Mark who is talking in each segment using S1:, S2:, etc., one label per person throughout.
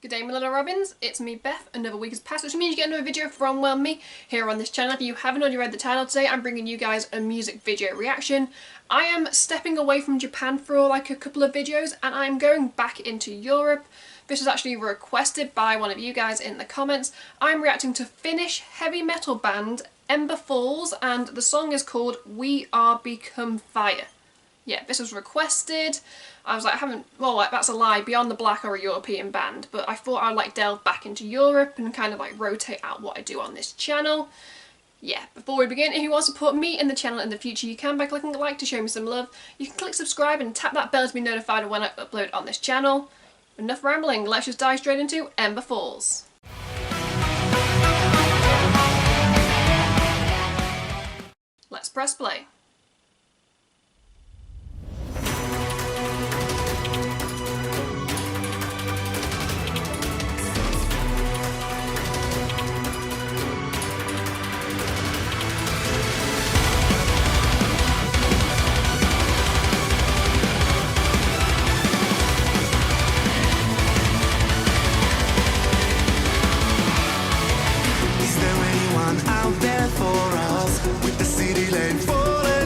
S1: Good day, my little robins, it's me Beth. Another week has passed, which means you get another video from me here on this channel. If you haven't already read the title, today I'm bringing you guys a music video reaction. I am stepping away from Japan for like a couple of videos and I'm going back into Europe. This was actually requested by one of you guys in the comments. I'm reacting to Finnish heavy metal band Ember and the song is called We Are Become Fire. Yeah, this was requested. I was like, that's a lie, Beyond the Black are a European band, but I thought I'd like delve back into Europe and kind of like rotate out what I do on this channel. Yeah, before we begin, if you want to support me and the channel in the future, you can by clicking like to show me some love. You can click subscribe and tap that bell to be notified when I upload on this channel. Enough rambling, let's just dive straight into Ember Falls. Let's press play.
S2: Out there for us, with the city lane falling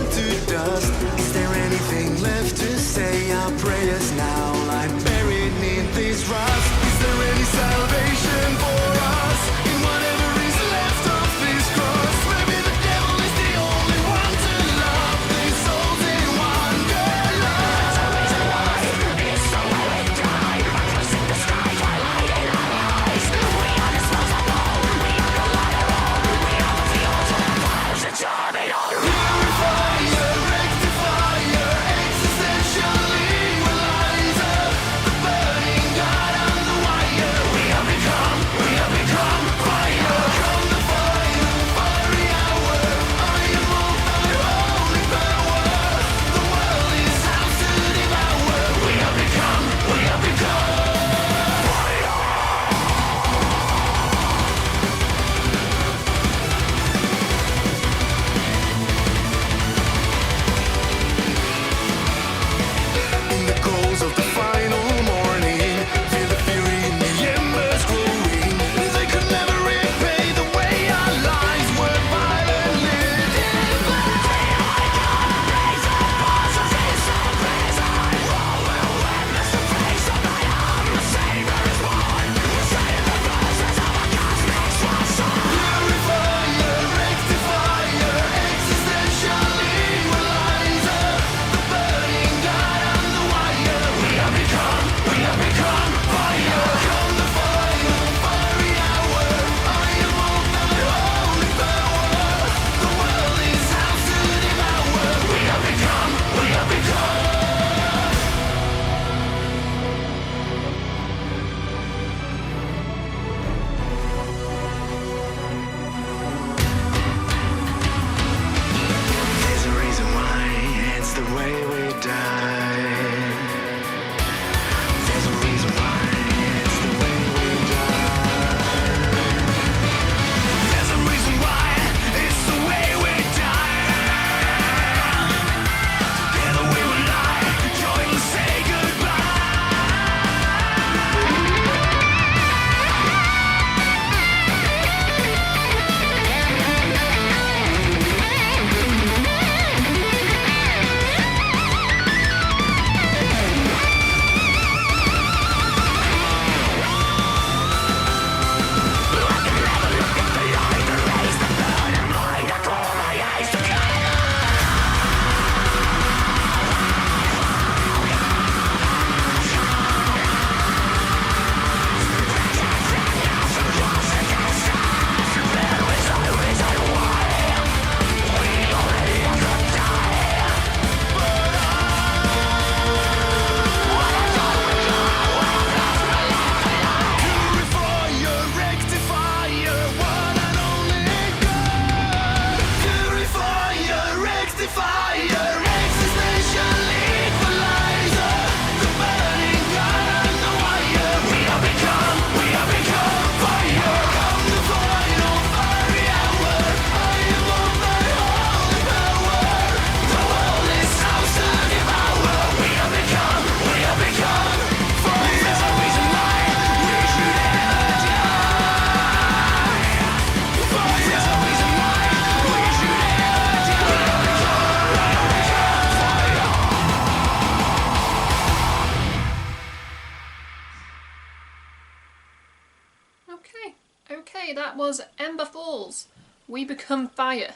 S1: Okay, that was Ember Falls, We Become Fire.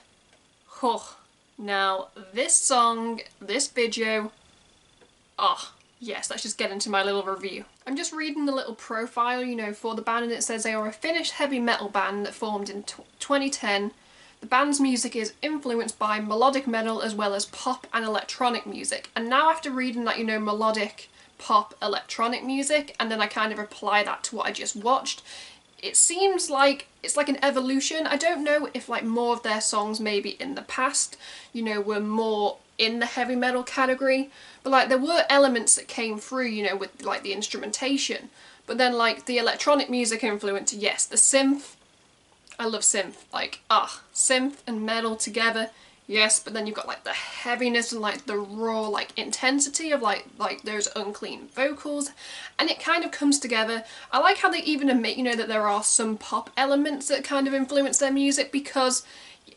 S1: Oh, now this song, this video, yes, let's just get into my little review. I'm just reading the little profile, you know, for the band, and it says they are a Finnish heavy metal band that formed in 2010. The band's music is influenced by melodic metal as well as pop and electronic music. And now after reading that, you know, melodic, pop, electronic music, and then I kind of apply that to what I just watched, it seems like it's like an evolution. I don't know if like more of their songs maybe in the past, you know, were more in the heavy metal category, but like there were elements that came through, you know, with like the instrumentation, but then like the electronic music influence, yes, the synth, I love synth, like synth and metal together, yes, but then you've got like the heaviness and like the raw like intensity of like those unclean vocals, and it kind of comes together. I like how they even admit, you know, that there are some pop elements that kind of influence their music, because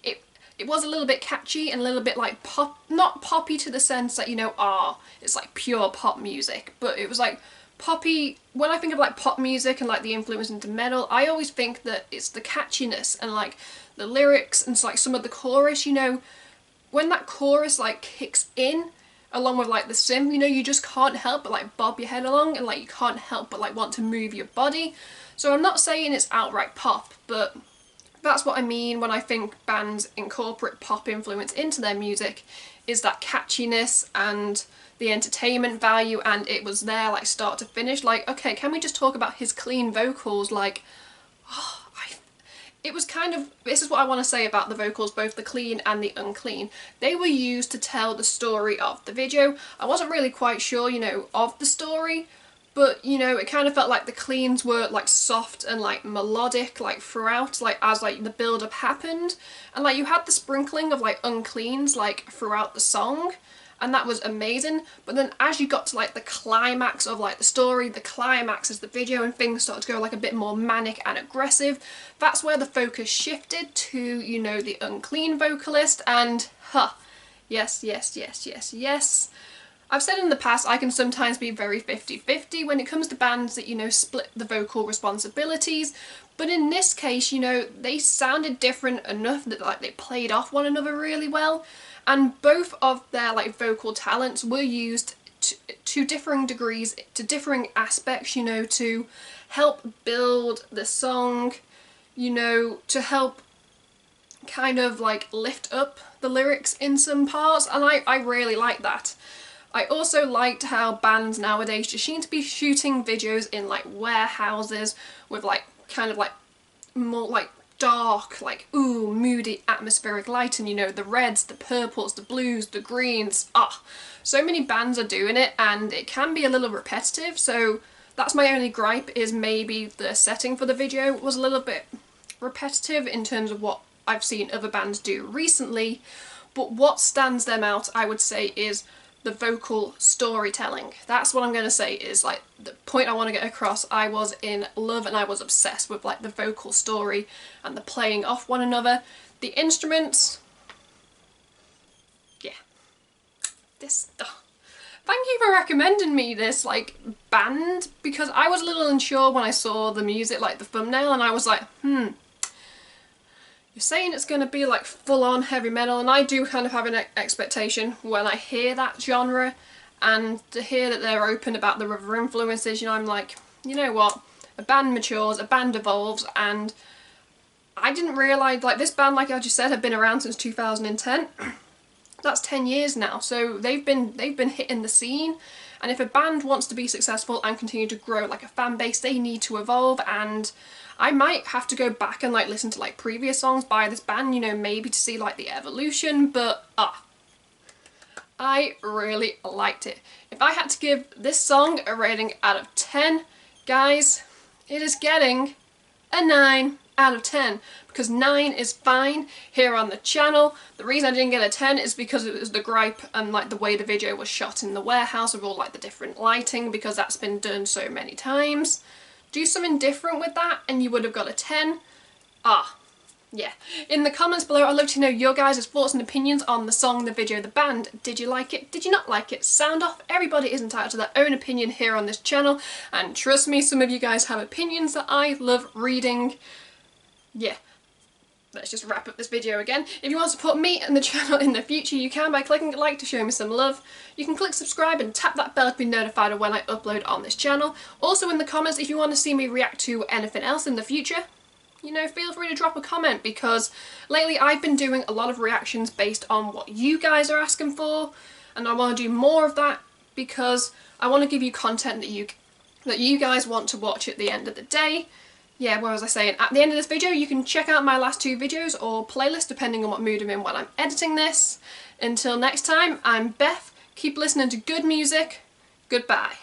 S1: it was a little bit catchy and a little bit like pop, not poppy to the sense that, you know, it's like pure pop music, but it was like poppy. When I think of like pop music and like the influence into metal, I always think that it's the catchiness and like the lyrics and like some of the chorus, you know, when that chorus like kicks in along with like the synth, you know, you just can't help but like bob your head along, and like you can't help but like want to move your body. So I'm not saying it's outright pop, but that's what I mean when I think bands incorporate pop influence into their music, is that catchiness and the entertainment value, and it was there like start to finish. Like, okay, can we just talk about his clean vocals? Like, it was kind of, this is what I want to say about the vocals, both the clean and the unclean. They were used to tell the story of the video. I wasn't really quite sure, you know, of the story, but, you know, it kind of felt like the cleans were like soft and like melodic like throughout, like as like the build-up happened, and like you had the sprinkling of like uncleans like throughout the song, and that was amazing. But then as you got to like the climax of like the story, the climax is the video, and things started to go like a bit more manic and aggressive, that's where the focus shifted to, you know, the unclean vocalist. And yes, I've said in the past I can sometimes be very 50-50 when it comes to bands that, you know, split the vocal responsibilities, but in this case, you know, they sounded different enough that like they played off one another really well, and both of their like vocal talents were used to differing degrees, to differing aspects, you know, to help build the song, you know, to help kind of like lift up the lyrics in some parts, and I really like that. I also liked how bands nowadays just seem to be shooting videos in like warehouses with like kind of like more like dark, like moody atmospheric lighting, you know, the reds, the purples, the blues, the greens. So many bands are doing it, and it can be a little repetitive, so that's my only gripe, is maybe the setting for the video was a little bit repetitive in terms of what I've seen other bands do recently. But what stands them out, I would say, is the vocal storytelling. That's what I'm going to say is like the point I want to get across. I was in love and I was obsessed with like the vocal story and the playing off one another. The instruments, yeah, thank you for recommending me this like band, because I was a little unsure when I saw the music, like the thumbnail, and I was like, you're saying it's going to be like full-on heavy metal, and I do kind of have an expectation when I hear that genre, and to hear that they're open about the other influences, you know, I'm like, you know what, a band matures, a band evolves, and I didn't realise, like, this band, like I just said, have been around since 2010. That's 10 years now, so they've been hitting the scene, and if a band wants to be successful and continue to grow like a fan base, they need to evolve. And I might have to go back and like listen to like previous songs by this band, you know, maybe to see like the evolution, but I really liked it. If I had to give this song a rating out of 10, guys, it is getting a 9 out of 10, because 9 is fine here on the channel. The reason I didn't get a 10 is because it was the gripe and like the way the video was shot in the warehouse with all like the different lighting, because that's been done so many times. Do something different with that and you would have got a 10. Yeah. In the comments below, I'd love to know your guys' thoughts and opinions on the song, the video, the band. Did you like it? Did you not like it? Sound off. Everybody is entitled to their own opinion here on this channel, and trust me, some of you guys have opinions that I love reading. Yeah. Let's just wrap up this video again. If you want to support me and the channel in the future, you can by clicking like to show me some love. You can click subscribe and tap that bell to be notified of when I upload on this channel. Also in the comments, if you want to see me react to anything else in the future, you know, feel free to drop a comment, because lately I've been doing a lot of reactions based on what you guys are asking for, and I want to do more of that because I want to give you content that you guys want to watch at the end of the day. Yeah, what was I saying? At the end of this video, you can check out my last 2 videos or playlist depending on what mood I'm in when I'm editing this. Until next time, I'm Beth. Keep listening to good music. Goodbye.